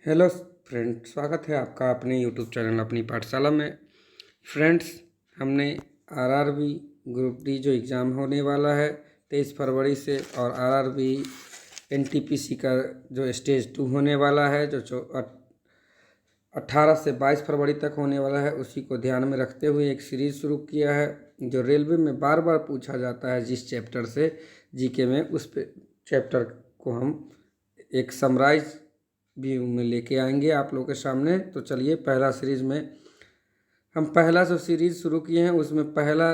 Hello friend, स्वागत है आपका अपने यूट्यूब चैनल अपनी पाठशाला में। फ्रेंड्स, हमने आरआरबी ग्रुप डी जो एग्ज़ाम होने वाला है 23 फरवरी से, और आरआरबी एनटीपीसी का जो स्टेज 2 होने वाला है जो 18 से 22 फरवरी तक होने वाला है, उसी को ध्यान में रखते हुए एक सीरीज़ शुरू किया है जो रेलवे में बार बार पूछा जाता है। जिस चैप्टर से जीके में, उस चैप्टर को हम एक समराइज व्यू में लेके आएंगे आप लोगों के सामने। तो चलिए, पहला सीरीज में हम पहला जो सीरीज शुरू किए हैं उसमें पहला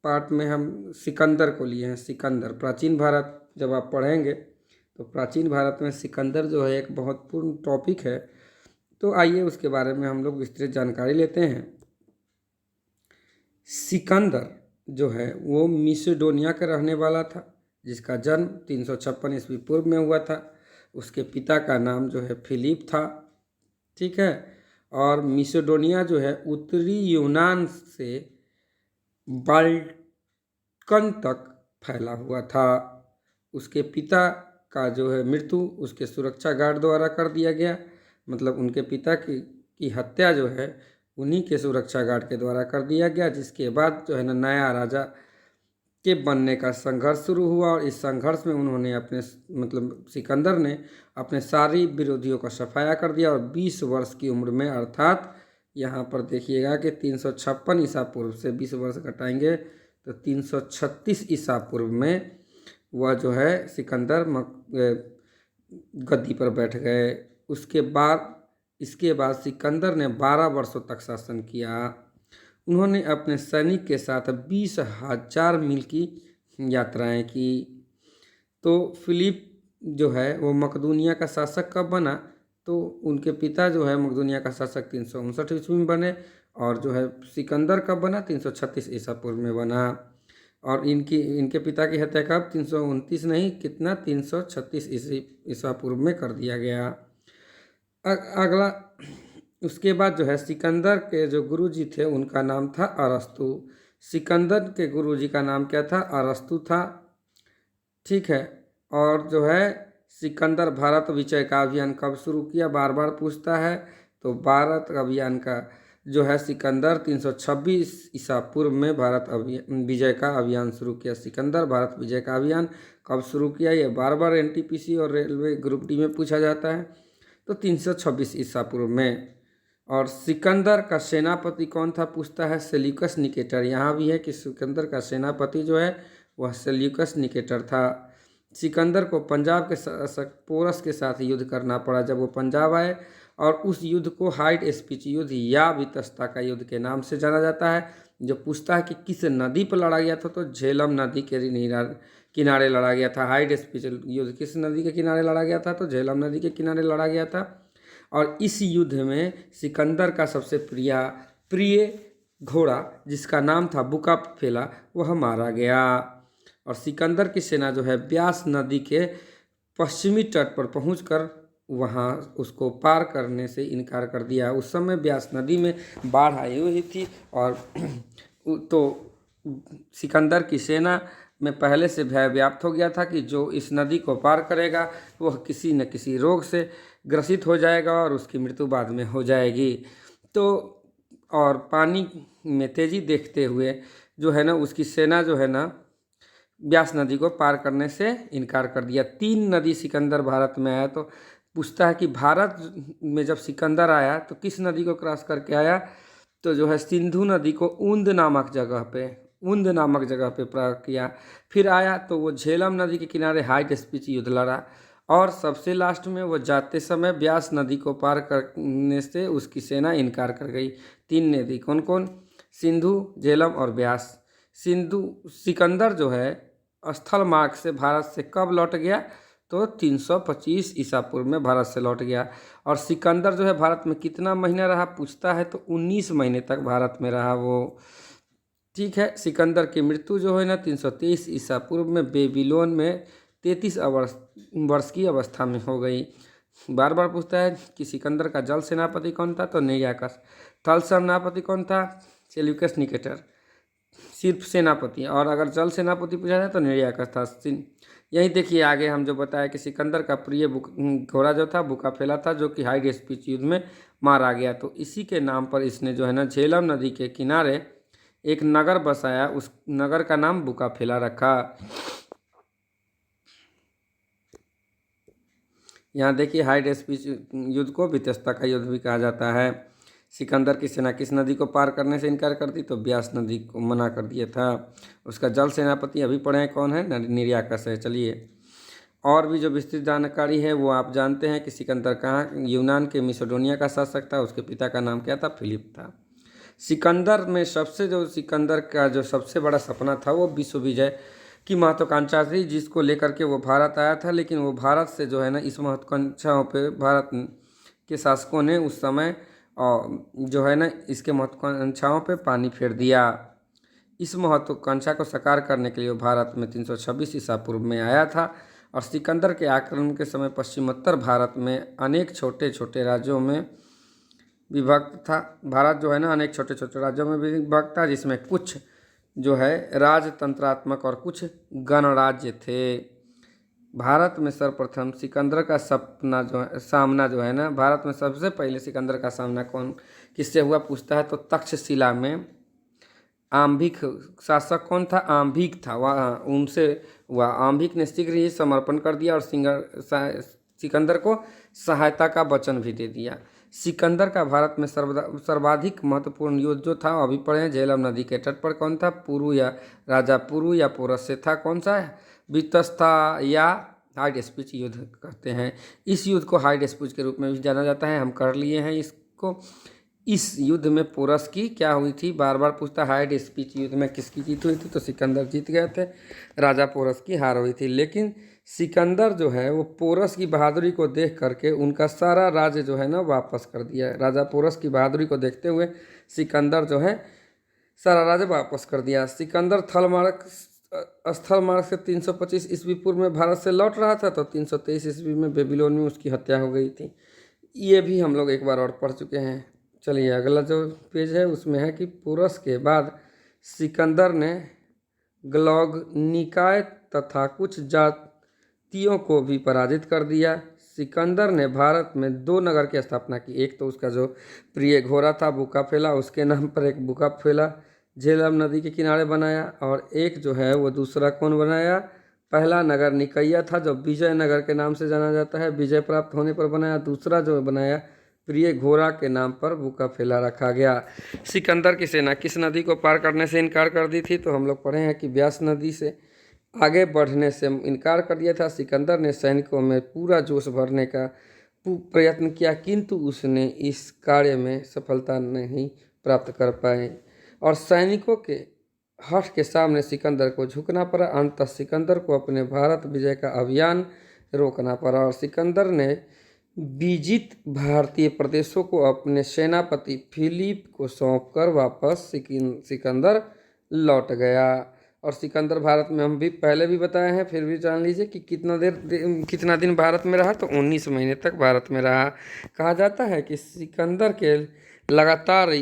पार्ट में हम सिकंदर को लिए हैं। सिकंदर, प्राचीन भारत जब आप पढ़ेंगे तो प्राचीन भारत में सिकंदर जो है एक बहुत पूर्ण टॉपिक है। तो आइए उसके बारे में हम लोग विस्तृत जानकारी लेते हैं। सिकंदर जो है वो मिसेडोनिया का रहने वाला था, जिसका जन्म 356 ईस्वी पूर्व में हुआ था। उसके पिता का नाम जो है फिलिप था, ठीक है। और मिसेडोनिया जो है उत्तरी यूनान से बाल्कन तक फैला हुआ था। उसके पिता का जो है मृत्यु उसके सुरक्षा गार्ड द्वारा कर दिया गया, मतलब उनके पिता की हत्या जो है उन्हीं के सुरक्षा गार्ड के द्वारा कर दिया गया। जिसके बाद जो है ना नया राजा के बनने का संघर्ष शुरू हुआ, और इस संघर्ष में उन्होंने सिकंदर ने अपने सारी विरोधियों का सफाया कर दिया। और 20 वर्ष की उम्र में, अर्थात यहाँ पर देखिएगा कि 356 ईसा पूर्व से 20 वर्ष घटाएंगे तो 336 ईसा पूर्व में वह जो है सिकंदर गद्दी पर बैठ गए। इसके बाद सिकंदर ने 12 वर्षों तक शासन किया। उन्होंने अपने सैनिक के साथ 20,000 मील की यात्राएं की। तो फिलिप जो है वो मकदूनिया का शासक कब बना, तो उनके पिता जो है मकदूनिया का शासक 359 ईस्वी में बने, और जो है सिकंदर कब बना, 336 ईसा पूर्व में बना। और इनके पिता की हत्या कब, 329 नहीं, कितना, 336 ईसा पूर्व में कर दिया गया। अगला उसके बाद जो है सिकंदर के जो गुरुजी थे उनका नाम था अरस्तु। सिकंदर के गुरुजी का नाम क्या था, अरस्तु था, ठीक है। और जो है सिकंदर भारत विजय का अभियान कब शुरू किया, बार बार पूछता है। तो भारत अभियान का जो है सिकंदर 326 ईसा पूर्व में भारत विजय का अभियान शुरू किया। सिकंदर भारत विजय का अभियान कब शुरू किया, ये बार बार एनटीपीसी और रेलवे ग्रुप डी में पूछा जाता है। तो 326 ईसा पूर्व में। और सिकंदर का सेनापति कौन था, पूछता है, सेल्यूकस निकेटर। यहाँ भी है कि सिकंदर का सेनापति जो है वह सेल्यूकस निकेटर था। सिकंदर को पंजाब के शासक पोरस के साथ युद्ध करना पड़ा जब वो पंजाब आए, और उस युद्ध को हाइड स्पीच युद्ध या वितस्ता का युद्ध के नाम से जाना जाता है। जो पूछता है कि किस नदी पर लड़ा गया था, तो झेलम नदी के किनारे लड़ा गया था। हाइड स्पीच युद्ध किस नदी के किनारे लड़ा गया था, तो झेलम नदी के किनारे लड़ा गया था। और इस युद्ध में सिकंदर का सबसे प्रिय घोड़ा, जिसका नाम था बुकाफेला, वह मारा गया। और सिकंदर की सेना जो है ब्यास नदी के पश्चिमी तट पर पहुंचकर वहां उसको पार करने से इनकार कर दिया। उस समय ब्यास नदी में बाढ़ आई हुई थी, और तो सिकंदर की सेना में पहले से भय व्याप्त हो गया था कि जो इस नदी को पार करेगा वह किसी न किसी रोग से ग्रसित हो जाएगा और उसकी मृत्यु बाद में हो जाएगी। तो और पानी में तेजी देखते हुए जो है ना उसकी सेना जो है ना ब्यास नदी को पार करने से इनकार कर दिया। 3 नदी सिकंदर भारत में आया, तो पूछता है कि भारत में जब सिकंदर आया तो किस नदी को क्रॉस करके आया, तो जो है सिंधु नदी को ऊंद नामक जगह पे पार किया। फिर आया तो वो झेलम नदी के किनारे हाइट स्पीच युद्ध लड़ा, और सबसे लास्ट में वो जाते समय ब्यास नदी को पार करने से उसकी सेना इनकार कर गई। 3 नदी कौन कौन, सिंधु, झेलम और ब्यास। सिकंदर जो है स्थल मार्ग से भारत से कब लौट गया, तो 325 ईसा पूर्व में भारत से लौट गया। और सिकंदर जो है भारत में कितना महीना रहा, पूछता है, तो 19 महीने तक भारत में रहा वो, ठीक है। सिकंदर की मृत्यु जो है ना 323 ईसा पूर्व में बेबीलोन में 33 वर्ष की अवस्था में हो गई। बार बार पूछता है कि सिकंदर का जल सेनापति कौन था, तो निर्याकस। थल सेनापति कौन था, सेल्यूकस निकेटर, सिर्फ सेनापति। और अगर जल सेनापति पूछा जाए तो निर्याकस था। यही देखिए आगे हम जो बताया कि सिकंदर का प्रिय घोड़ा जो था बुकाफेला था, जो कि हाइड स्पीच युद्ध में मारा गया। तो इसी के नाम पर इसने जो है ना झेलम नदी के किनारे एक नगर बसाया, उस नगर का नाम बुकाफेला रखा। यहाँ देखिए हाइड स्पीच युद्ध को वितस्ता का युद्ध भी कहा जाता है। सिकंदर की सेना किस नदी को पार करने से इनकार कर दी? तो ब्यास नदी को मना कर दिया था। उसका जल सेनापति अभी पढ़े हैं कौन है? निर्याकस है। चलिए और भी जो विस्तृत जानकारी है वो आप जानते हैं कि सिकंदर कहाँ यूनान के मिसोडोनिया का शासक था। उसके पिता का नाम क्या था? फिलिप था। सिकंदर में सिकंदर का जो सबसे बड़ा सपना था वो विश्व विजय की महत्वाकांक्षा थी, जिसको लेकर के वो भारत आया था। लेकिन वो भारत से जो है ना इस महत्वाकांक्षाओं पे भारत के शासकों ने उस समय जो है ना इसके महत्वाकांक्षाओं पे पानी फेर दिया। इस महत्वाकांक्षा को साकार करने के लिए वो भारत में 326 ईसा पूर्व में आया था। और सिकंदर के आक्रमण के समय पश्चिमोत्तर भारत में अनेक छोटे छोटे राज्यों में विभक्त था। भारत जो है ना अनेक छोटे छोटे राज्यों में विभक्त था, जिसमें कुछ जो है राजतंत्रात्मक और कुछ गणराज्य थे। भारत में सर्वप्रथम सिकंदर का सामना जो है ना, भारत में सबसे पहले सिकंदर का सामना किससे हुआ पूछता है तो तक्षशिला में आम्भिक शासक कौन था? आम्भिक था, वह उनसे हुआ। आम्भिक ने शीघ्र ही समर्पण कर दिया और सिकंदर को सहायता का वचन भी दे दिया। सिकंदर का भारत में सर्वाधिक महत्वपूर्ण युद्ध जो था अभी पढ़े, झेलम नदी के तट पर कौन था? राजा पुरु या पोरस से था। कौन सा? वितस्ता या हाइड स्पीच युद्ध कहते हैं। इस युद्ध को हाइड स्पीच के रूप में भी जाना जाता है, हम कर लिए हैं इसको। इस युद्ध में पोरस की क्या हुई थी? बार बार पूछता हाइड स्पीच युद्ध में किसकी जीत हुई थी? तो सिकंदर जीत गए थे, राजा पोरस की हार हुई थी। लेकिन सिकंदर जो है वो पोरस की बहादुरी को देख करके उनका सारा राज्य जो है ना वापस कर दिया। राजा पोरस की बहादुरी को देखते हुए सिकंदर जो है सारा राज्य वापस कर दिया। सिकंदर स्थल मार्ग से 325 ईस्वी पूर्व में भारत से लौट रहा था, तो 323 ईस्वी में बेबीलोन में उसकी हत्या हो गई थी। ये भी हम लोग एक बार और पढ़ चुके हैं। चलिए अगला जो पेज है उसमें है कि पोरस के बाद सिकंदर ने ग्लॉग निकाय तथा कुछ जातियों को भी पराजित कर दिया। सिकंदर ने भारत में 2 नगर की स्थापना की। एक तो उसका जो प्रिय घोड़ा था बुकाफेला, उसके नाम पर एक बुकाफेला झेलम नदी के किनारे बनाया। और एक जो है वो दूसरा कौन बनाया? पहला नगर निकैया था जो विजय नगर के नाम से जाना जाता है, विजय प्राप्त होने पर बनाया। दूसरा जो बनाया प्रिय घोड़ा के नाम पर बुकाफेला रखा गया। सिकंदर की सेना किस नदी को पार करने से इनकार कर दी थी? तो हम लोग पढ़े हैं कि ब्यास नदी से आगे बढ़ने से इनकार कर दिया था। सिकंदर ने सैनिकों में पूरा जोश भरने का प्रयत्न किया, किंतु उसने इस कार्य में सफलता नहीं प्राप्त कर पाए और सैनिकों के हठ के सामने सिकंदर को झुकना पड़ा। अंततः सिकंदर को अपने भारत विजय का अभियान रोकना पड़ा और सिकंदर ने विजित भारतीय प्रदेशों को अपने सेनापति फिलिप को सौंपकर वापस सिकंदर लौट गया। और सिकंदर भारत में हम भी पहले भी बताए हैं, फिर भी जान लीजिए कि कितना दिन भारत में रहा? तो 19 महीने तक भारत में रहा। कहा जाता है कि सिकंदर के लगातार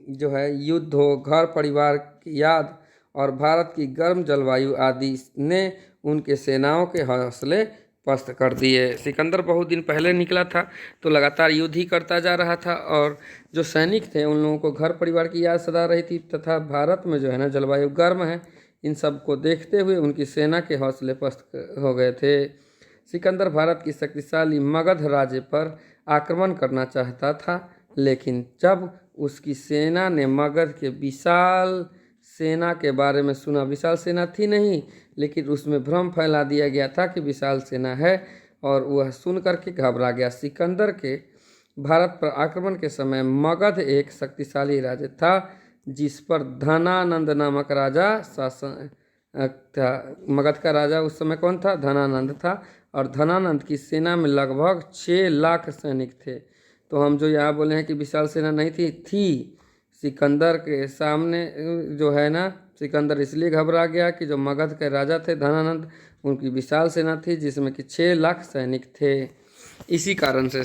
जो है युद्ध हो, घर परिवार की याद और भारत की गर्म जलवायु आदि ने उनके सेनाओं के हौसले पस्त कर दिए। सिकंदर बहुत दिन पहले निकला था तो लगातार युद्ध ही करता जा रहा था और जो सैनिक थे उन लोगों को घर परिवार की याद सदा रही थी तथा भारत में जो है ना जलवायु गर्म है, इन सब को देखते हुए उनकी सेना के हौसले पस्त हो गए थे। सिकंदर भारत की शक्तिशाली मगध राज्य पर आक्रमण करना चाहता था, लेकिन जब उसकी सेना ने मगध के विशाल सेना के बारे में सुना, विशाल सेना थी नहीं लेकिन उसमें भ्रम फैला दिया गया था कि विशाल सेना है और वह सुन करके घबरा गया। सिकंदर के भारत पर आक्रमण के समय मगध एक शक्तिशाली राज्य था जिस पर धनानंद नामक राजा शासन था। मगध का राजा उस समय कौन था? धनानंद था और धनानंद की सेना में लगभग 6 लाख सैनिक थे। तो हम जो यहाँ बोले हैं कि विशाल सेना नहीं थी सिकंदर के सामने जो है ना, सिकंदर इसलिए घबरा गया कि जो मगध के राजा थे धनानंद, उनकी विशाल सेना थी जिसमें कि 6 लाख सैनिक थे। इसी कारण से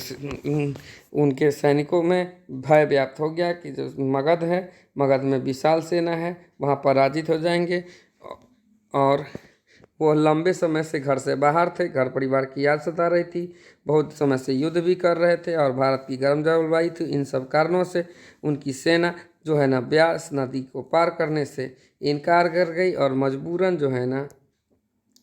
उनके सैनिकों में भय व्याप्त हो गया कि जो मगध है, मगध में विशाल सेना है, वहाँ पराजित हो जाएंगे और वो लंबे समय से घर से बाहर थे, घर परिवार की याद सता रही थी, बहुत समय से युद्ध भी कर रहे थे और भारत की गर्म जलवायु थी। इन सब कारणों से उनकी सेना जो है ना ब्यास नदी को पार करने से इनकार कर गई और मजबूरन जो है ना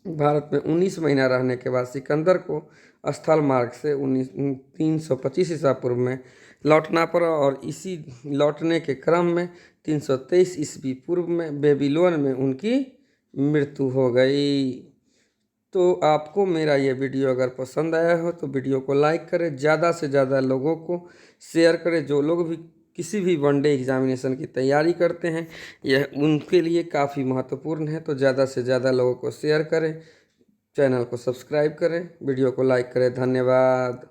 भारत में 19 महीना रहने के बाद सिकंदर को स्थल मार्ग से 325 ईसा पूर्व में लौटना पड़ा और इसी लौटने के क्रम में 323 ईस्वी पूर्व में बेबीलोन में उनकी मृत्यु हो गई। तो आपको मेरा ये वीडियो अगर पसंद आया हो तो वीडियो को लाइक करें, ज़्यादा से ज़्यादा लोगों को शेयर करें। जो लोग भी किसी भी वनडे एग्जामिनेशन की तैयारी करते हैं यह उनके लिए काफ़ी महत्वपूर्ण है, तो ज़्यादा से ज़्यादा लोगों को शेयर करें, चैनल को सब्सक्राइब करें, वीडियो को लाइक करें। धन्यवाद।